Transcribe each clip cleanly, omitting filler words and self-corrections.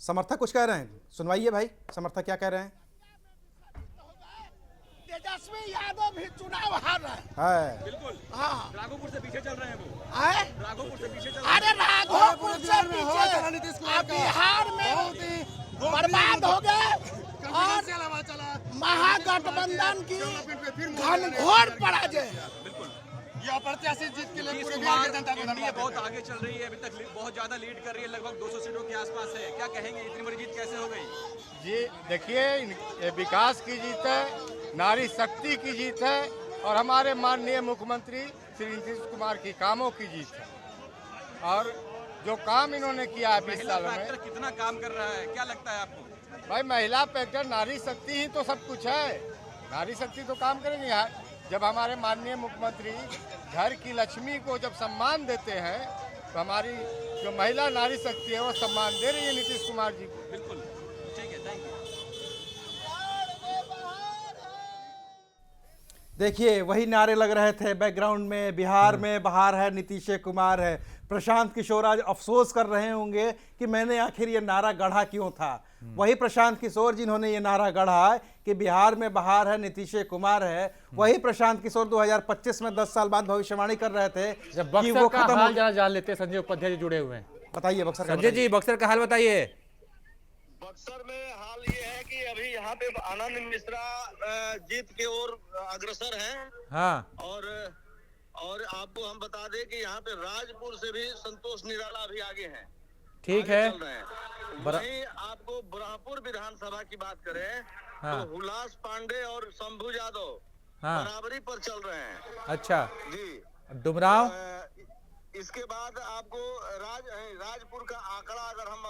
समर्थक कुछ कह रहे हैं, सुनवाइए भाई, समर्थक क्या कह रहे हैं। तेजस्वी यादव भी चुनाव हार रहे हैं। है बिल्कुल। हाँ, राघोपुर से पीछे चल रहे हैं वो। है? राघोपुर से पीछे चल रहे हैं। अरे राघोपुर से पीछे अब बिहार में बर्बाद हो गए और महागठबंधन की घनघोर पराजय। ये अप्रत्याशित जीत के लिए नीतीश पूरे बिहार कुमार की जनता को एनडीए धन्यवाद बहुत आगे चल रही है, अभी तक बहुत ज्यादा लीड कर रही है, लगभग 200 सीटों के आसपास है। क्या कहेंगे, इतनी बड़ी जीत कैसे हो गई? जी देखिए, ये विकास की जीत है, नारी शक्ति की जीत है और हमारे माननीय मुख्यमंत्री श्री नीतीश कुमार की कामों की जीत है। और जो काम इन्होंने किया है 20 सालों में, कितना काम कर रहा है, क्या लगता है आपको? भाई महिला फैक्टर, नारी शक्ति ही तो सब कुछ है। नारी शक्ति तो काम करेंगे यार। जब हमारे माननीय मुख्यमंत्री घर की लक्ष्मी को जब सम्मान देते हैं तो हमारी जो महिला नारी शक्ति है वो सम्मान दे रही है नीतीश कुमार जी को। बिल्कुल, ठीक है, थैंक यू। देखिए वही नारे लग रहे थे बैकग्राउंड में, बिहार में बहार है, नीतीश कुमार है। प्रशांत किशोर आज अफसोस कर रहे होंगे कि मैंने आखिर ये नारा गढ़ा क्यों था। वही प्रशांत किशोर जिन्होंने ये नारा गढ़ा कि बिहार में बहार है, नीतीश कुमार है, वही प्रशांत किशोर 2025 में 10 साल बाद भविष्यवाणी कर रहे थे जब कि बक्सर वो का खत्म हाल हो। जरा जान लेते हैं, संजय उपाध्याय जी जुड़े हुए हैं। बताइए बक्सर का, संजय जी, बक्सर का हाल बताइए। बक्सर में हाल ये है कि अभी यहाँ पे आनंद मिश्रा जीत की ओर अग्रसर हैं। हाँ, और आपको हम बता दें कि यहाँ पे राजपुर से भी संतोष निराला अभी आगे हैं, ठीक आगे है। चल रहे हैं। वहीं आपको बुरहानपुर विधानसभा की बात करें हाँ। तो हुलास पांडे और शंभू यादव हाँ। बराबरी पर चल रहे हैं। अच्छा, जी। डुमराव। इसके बाद आपको राजपुर का आंकड़ा अगर हम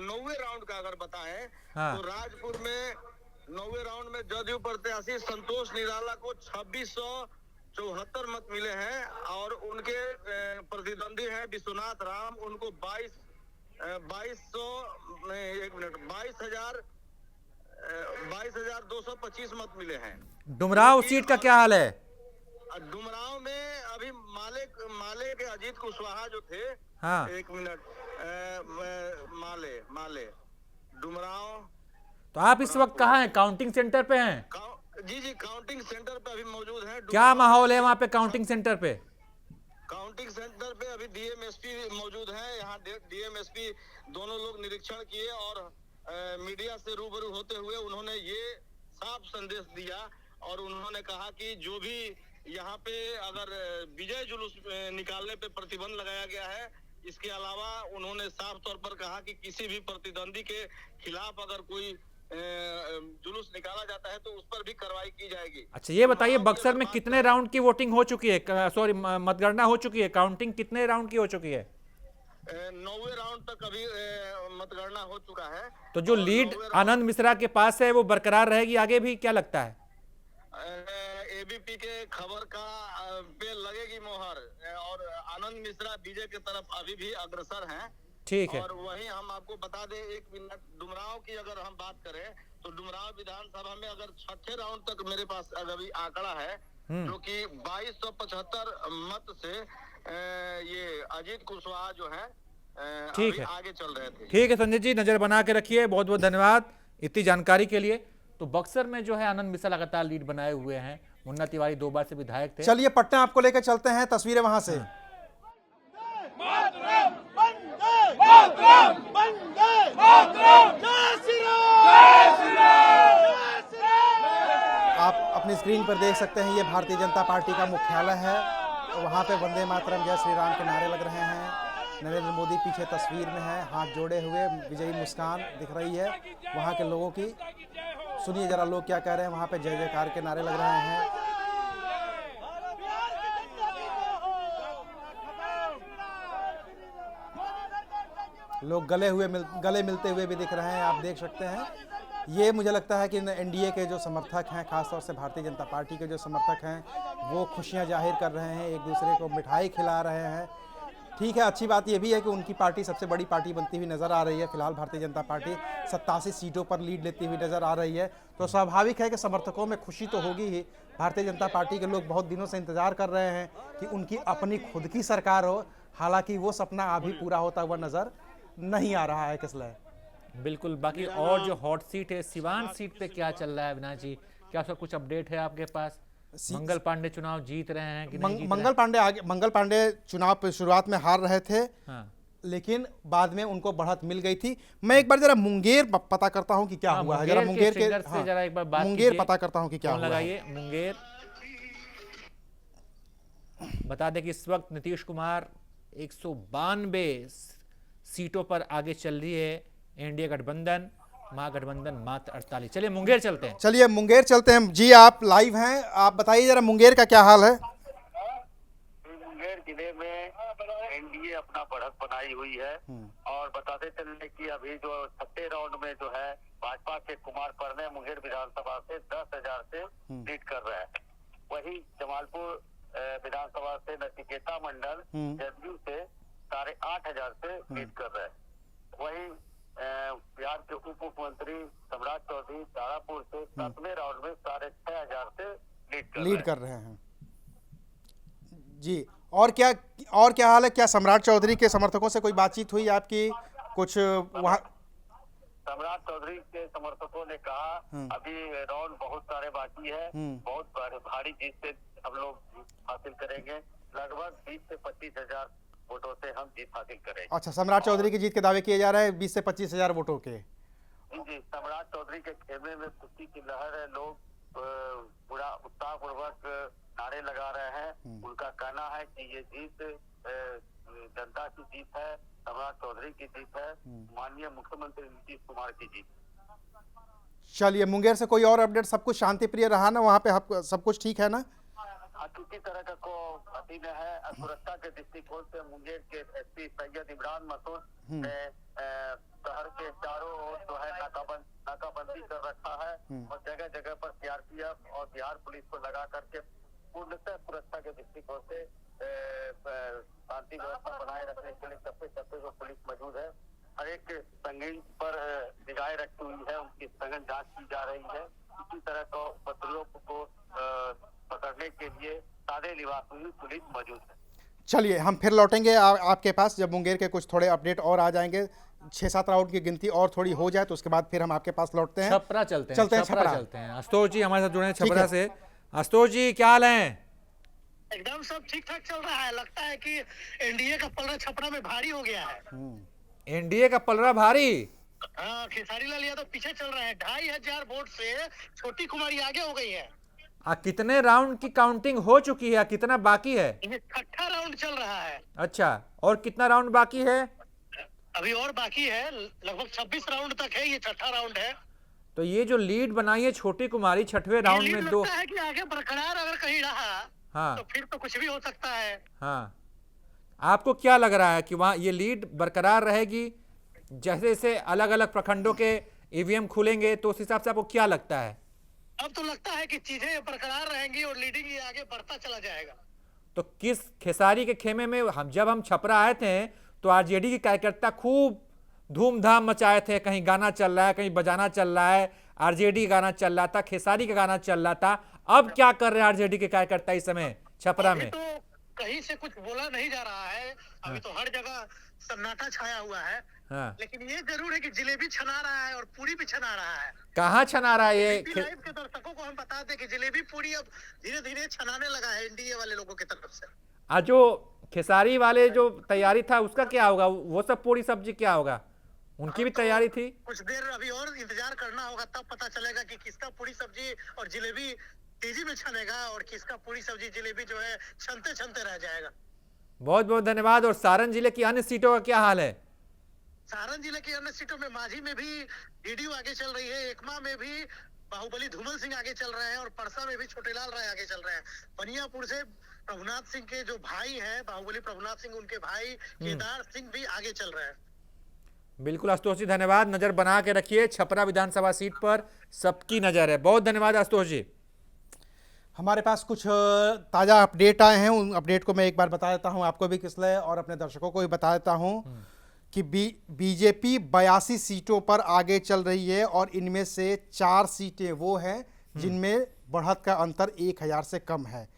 9वें राउंड का अगर बताएं हाँ। तो राजपुर में 9वें राउंड में जदयू प्रत्याशी संतोष निराला को 2674 मत मिले हैं और उनके प्रतिद्वंदी हैं विश्वनाथ राम, उनको 22,225 मत मिले हैं। डुमराव सीट का क्या हाल है? डुमराव में अभी माले के अजीत कुशवाहा जो थे, हाँ। एक मिनट, माले डुमराव। तो आप इस वक्त कहाँ हैं? काउंटिंग सेंटर पे हैं? जी, काउंटिंग सेंटर पे अभी मौजूद हैं। क्या माहौल है वहाँ पे काउंटिंग सेंटर पे? काउंटिंग सेंटर पे अभी डीएमएसपी मौजूद हैं। यहाँ डीएमएसपी दोनों लोग निरीक्षण किए और मीडिया से रूबरू होते हुए उन्होंने ये साफ संदेश दिया और उन्होंने कहा कि जो भी यहाँ पे अगर विजय जुलूस निकालने पे प्रतिबंध लगाया गया है, इसके अलावा उन्होंने साफ तौर पर कहा कि किसी भी प्रतिद्वंदी के खिलाफ अगर कोई जुलूस निकाला जाता है तो उस पर भी कार्रवाई की जाएगी। अच्छा, ये बताइए बक्सर में कितने राउंड की वोटिंग हो चुकी है, सॉरी मतगणना हो चुकी है, काउंटिंग कितने राउंड की हो चुकी है? 9वें राउंड तक अभी मतगणना हो चुका है। तो जो लीड आनंद मिश्रा के पास है वो बरकरार रहेगी आगे भी, क्या लगता है? एबीपी के खबर का पे लगेगी मोहर और आनंद मिश्रा बीजे की तरफ अभी भी अग्रसर हैं। ठीक है। और वहीं हम आपको बता दें, एक मिनट, डुमराव की अगर हम बात करें तो डुमराव विधानसभा में अगर 6ठे राउंड तक मेरे पास अभी आंकड़ा है जो कि 2275 मत से ये अजीत कुशवाहा जो है ठीक है, आगे चल रहे थे। ठीक है संजय जी, नजर बना के रखिए। बहुत बहुत धन्यवाद इतनी जानकारी के लिए। तो बक्सर में जो है आनंद मिश्रा लगातार लीड बनाए हुए हैं। मुन्ना तिवारी 2 बार से विधायक थे। चलिए पटना आपको लेकर चलते हैं, तस्वीरें वहां से। आप अपनी स्क्रीन पर देख सकते हैं, ये भारतीय जनता पार्टी का मुख्यालय है। वहाँ पे वंदे मातरम, जय श्री राम के नारे लग रहे हैं। नरेंद्र मोदी पीछे तस्वीर में है, हाथ जोड़े हुए, विजयी मुस्कान दिख रही है वहाँ के लोगों की। सुनिए जरा लोग क्या कह रहे हैं। वहाँ पे जय जयकार के नारे लग रहे हैं। लोग गले मिलते हुए भी दिख रहे हैं, आप देख सकते हैं। ये मुझे लगता है कि एनडीए के जो समर्थक हैं, खासतौर से भारतीय जनता पार्टी के जो समर्थक हैं, वो खुशियां जाहिर कर रहे हैं, एक दूसरे को मिठाई खिला रहे हैं। ठीक है, अच्छी बात यह भी है कि उनकी पार्टी सबसे बड़ी पार्टी बनती हुई नज़र आ रही है। फिलहाल भारतीय जनता पार्टी 87 सीटों पर लीड लेती हुई नज़र आ रही है, तो स्वाभाविक है कि समर्थकों में खुशी तो होगी ही। भारतीय जनता पार्टी के लोग बहुत दिनों से इंतजार कर रहे हैं कि उनकी अपनी खुद की सरकार हो, हालांकि वो सपना अभी पूरा होता हुआ नज़र नहीं आ रहा है। किसले बिल्कुल। बाकी और जो हॉट सीट है सिवान सीट पे क्या चल रहा है अविनाश जी, क्या उसका कुछ अपडेट है आपके पास? मंगल पांडे चुनाव जीत रहे हैं कि नहीं जीत रहे मंगल पांडे चुनाव पे शुरुआत में हार रहे थे, हैं? हाँ लेकिन बाद में उनको बढ़त मिल गई थी। मैं एक बार जरा मुंगेर पता करता हूं कि क्या हाँ, हुआ है। जरा मुंगेर के फिंगर से जरा एक बार बात मुंगेर कीजिए। पता करता हूं कि क्या फोन हुआ है। लगाइए मुंगेर। बता दें कि इस वक्त नीतीश कुमार 192 सीटों पर आगे चल रही है एनडीए गठबंधन, महागठबंधन मात्र 48। चलिए मुंगेर चलते हैं। चलिए मुंगेर चलते हैं जी, आप लाइव हैं, आप बताइए जरा मुंगेर का क्या हाल है। मुंगेर जिले में एनडीए अपना बढ़त बनाई हुई है और बताते चलने की अभी जो छठे राउंड में जो है भाजपा के कुमार परने मुंगेर विधानसभा से 10,000 से लीड कर रहे हैं। वही जमालपुर विधानसभा से नचिकेता मंडल जदयू से 8,500 से लीड कर रहे हैं। वही बिहार के उप मुख्यमंत्री सम्राट चौधरी दारापुर से 7वें राउंड में 6,500 से लीड कर रहे हैं जी। और क्या हाल है? क्या सम्राट चौधरी के समर्थकों से कोई बातचीत हुई आपकी? कुछ वहाँ सम्राट चौधरी के समर्थकों ने कहा अभी राउंड बहुत सारे बाकी है, बहुत भारी जीत से हम लोग हासिल करेंगे, लगभग 20 से 25,000 वोटों से हम जीत हासिल करेंगे। अच्छा, सम्राट चौधरी की जीत के दावे किए जा रहे हैं 20 से 25,000 वोटों के। जी, सम्राट चौधरी के खेमे में खुशी की लहर है, लोग पूरा उत्साहपूर्वक नारे लगा रहे हैं। उनका कहना है कि ये जीत जनता की जीत है, सम्राट चौधरी की जीत है, माननीय मुख्यमंत्री नीतीश कुमार की जीत। चलिए मुंगेर से कोई और अपडेट? सब कुछ शांति प्रिय रहा ना वहाँ पे? सब कुछ ठीक है ना? किसी तरह का को अति न है। सुरक्षा के दृष्टिकोण से मुंगेर के एसपी सैयद इमरान मसूद ने शहर के चारों ओर जो है नाकाबंदी कर रखा है और जगह जगह पर सीआरपीएफ और बिहार पुलिस को लगा करके पूर्णतः सुरक्षा के दृष्टिकोण से शांति व्यवस्था बनाए रखने के लिए चप्पे चप्पे को पुलिस मौजूद है। हर एक संगीन पर निगाहें रखी हुई है, उनकी सघन जांच की जा रही है। इसी तरह का उपद्रवियों को पकड़ने के लिए सादे लिबास में पुलिस मौजूद है। चलिए हम फिर लौटेंगे आपके पास जब मुंगेर के कुछ थोड़े अपडेट और आ जाएंगे। 6-7 राउंड की गिनती और थोड़ी हो जाए तो उसके बाद फिर हम आपके पास लौटते हैं। छपरा चलते हैं छपरा चलते हैं। आशुतोष जी हमारे साथ जुड़े हैं छपरा से। आशुतोष जी क्या हाल है? एकदम सब ठीक ठाक चल रहा है। लगता है कि एनडीए का पलड़ा छपरा में भारी हो गया है। एनडीए का पलड़ा भारी? हाँ, खेसारी लाल यादव पीछे चल रहे हैं। 2,500 वोट से छोटी कुमारी आगे हो गई है। कितने राउंड की काउंटिंग हो चुकी है, कितना बाकी है? ये छठा राउंड चल रहा है। अच्छा, और कितना राउंड बाकी है? अभी और बाकी है, लगभग 26 राउंड तक है, ये छठा राउंड है। तो ये जो लीड बनाई है छोटी कुमारी छठवें राउंड में दो, लगता है कि आगे बरकरार अगर कहीं रहा हाँ तो फिर तो कुछ भी हो सकता है। हाँ, आपको क्या लग रहा है कि वहाँ ये लीड बरकरार रहेगी? जैसे जैसे अलग अलग प्रखंडों के ईवीएम खुलेंगे तो उस हिसाब से आपको क्या लगता है? अब तो लगता है कि चीजें बरकरार रहेंगी और लीडिंग ये आगे बढ़ता चला जाएगा। तो किस खेसारी के खेमे में जब हम छपरा आए थे तो आरजेडी के कार्यकर्ता खूब धूमधाम मचाए थे, कहीं गाना चल रहा है, कहीं बजाना चल रहा है, आरजेडी गाना चल रहा था, खेसारी का गाना चल रहा था। अब क्या कर रहे हैं आरजेडी के कार्यकर्ता इस समय छपरा में? तो कहीं से कुछ बोला नहीं जा रहा है, अभी तो हर जगह सन्नाटा छाया हुआ है। हाँ। लेकिन ये जरूर है कि जिलेबी छना रहा है और पूरी भी छना रहा है। कहाँ छना रहा है ये? लाइव के दर्शकों को हम बता दें कि जिलेबी पूरी अब धीरे धीरे छनाने लगा है एनडीए वाले लोगों की तरफ से। आज जो खेसारी वाले जो तैयारी था उसका क्या होगा? वो सब पूरी सब्जी क्या होगा? उनकी भी तैयारी थी। कुछ देर अभी और इंतजार करना होगा, तब पता चलेगा कि किसका पूरी सब्जी और जिलेबी तेजी में छनेगा और किसका पूरी सब्जी जिलेबी जो है छनते छनते रह जाएगा। बहुत बहुत धन्यवाद। और सारण जिले की अन्य सीटों का क्या हाल है? सारण जिले की अन्य सीटों में माझी में भी डीडीयू आगे चल रही है, एकमा में भी बाहुबली धूमल सिंह आगे चल रहे हैं और परसा में भी छोटेलाल राय आगे चल रहे हैं। बनियापुर से प्रभुनाथ सिंह के जो भाई हैं, बाहुबली प्रभुनाथ सिंह, उनके भाई केदार सिंह भी आगे चल रहे हैं। बिल्कुल आशुतोष जी, धन्यवाद। नजर बना के रखिए छपरा विधानसभा सीट पर सबकी नजर है। बहुत धन्यवाद आशुतोष जी। हमारे पास कुछ ताज़ा अपडेट आए हैं, उन अपडेट को मैं एक बार बता देता हूं आपको भी किसलिए और अपने दर्शकों को भी बता देता हूं कि बीजेपी 82 सीटों पर आगे चल रही है और इनमें से 4 सीटें वो हैं जिनमें बढ़त का अंतर 1000 से कम है।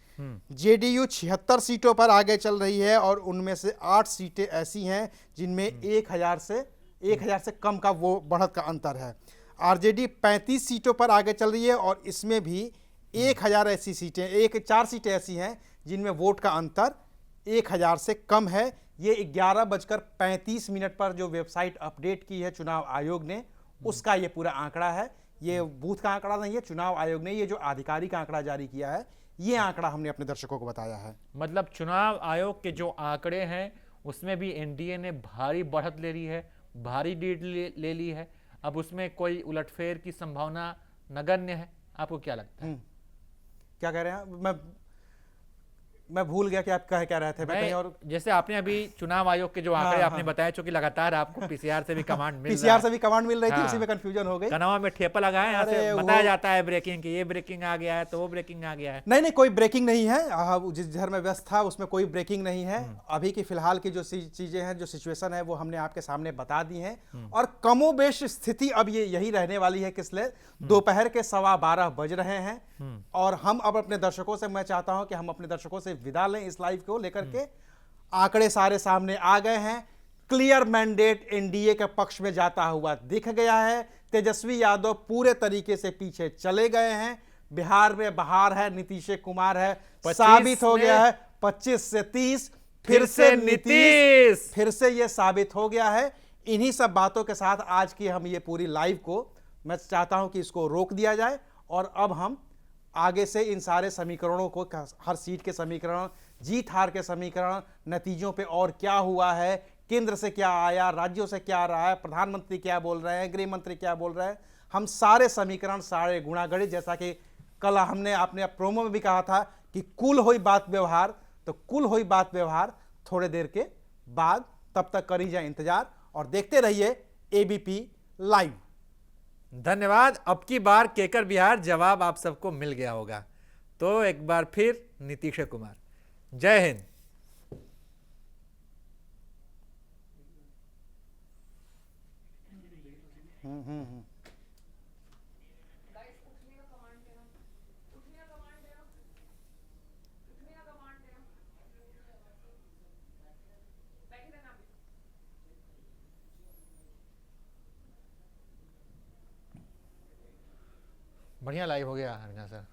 जेडीयू 76 सीटों पर आगे चल रही है और उनमें से 8 सीटें ऐसी हैं जिनमें 1000 से 1000 से कम का वो बढ़त का अंतर है। आरजेडी 35 सीटों पर आगे चल रही है और इसमें भी 1000 ऐसी सीटें, 4 सीटें ऐसी हैं जिनमें वोट का अंतर 1000 से कम है। ये 11:35 पर जो वेबसाइट अपडेट की है चुनाव आयोग ने, उसका ये पूरा आंकड़ा है। ये बूथ का आंकड़ा नहीं है, चुनाव आयोग ने ये जो आधिकारिक आंकड़ा जारी किया है, ये आंकड़ा हमने अपने दर्शकों को बताया है। मतलब चुनाव आयोग के जो आंकड़े हैं उसमें भी एनडीए ने भारी बढ़त ले ली है, भारी लीड ले ली है। अब उसमें कोई उलटफेर की संभावना नगण्य है। आपको क्या लगता है? क्या कह रहे हैं? मैं भूल गया कि आप कह क्या रहे थे। मैं कहीं और, जैसे आपने अभी चुनाव आयोग के जो आंकड़े आपने बताए, चूंकि लगातार आपको पीसीआर से भी कमांड मिल रहा पीसीआर है, से भी कमांड मिल रही थी, हाँ। उसी में कंफ्यूजन हो गई। कनवा में ठेपा लगाए, यहाँ से अरे बताया जाता है ब्रेकिंग की, ये ब्रेकिंग आ गया है तो वो ब्रेकिंग आ गया है। नहीं, कोई ब्रेकिंग नहीं है। जिस घर में व्यस्त था उसमें कोई ब्रेकिंग नहीं है। अभी की फिलहाल की जो चीजें हैं, जो सिचुएशन है, वो हमने आपके सामने बता दी हैं। और कमोबेश स्थिति अब ये यही रहने वाली है। किसले दोपहर के 12:15 बज रहे हैं और हम अब अपने दर्शकों से, मैं चाहता हूं कि हम अपने दर्शकों से विदा लें इस लाइव को लेकर के। आंकड़े सारे सामने आ गए हैं। क्लियर मैंडेट एनडीए के पक्ष में जाता हुआ दिख गया है। तेजस्वी यादव पूरे तरीके से पीछे चले गए हैं। बिहार में बहार है, नीतीश कुमार है, साबित हो गया है। 25 से 30 फिर से नीतीश, फिर से ये साबित हो गया है। इन्हीं सब बातों के साथ आज की हम ये पूरी लाइव को, मैं चाहता हूं कि इसको रोक दिया जाए और अब हम आगे से इन सारे समीकरणों को, हर सीट के समीकरण, जीत हार के समीकरण, नतीजों पे और क्या हुआ है, केंद्र से क्या आया, राज्यों से क्या आ रहा है, प्रधानमंत्री क्या बोल रहे हैं, गृह मंत्री क्या बोल रहे हैं, हम सारे समीकरण, सारे गुणागणित, जैसा कि कल हमने अपने प्रोमो में भी कहा था कि कुल हुई बात व्यवहार, तो कुल हुई बात व्यवहार थोड़े देर के बाद। तब तक करी जाए इंतजार और देखते रहिए एबीपी लाइव। धन्यवाद। अब की बार केकर बिहार जवाब आप सबको मिल गया होगा। तो एक बार फिर नीतीश कुमार, जय हिंद। बढ़िया लाइव हो गया हरिना सर।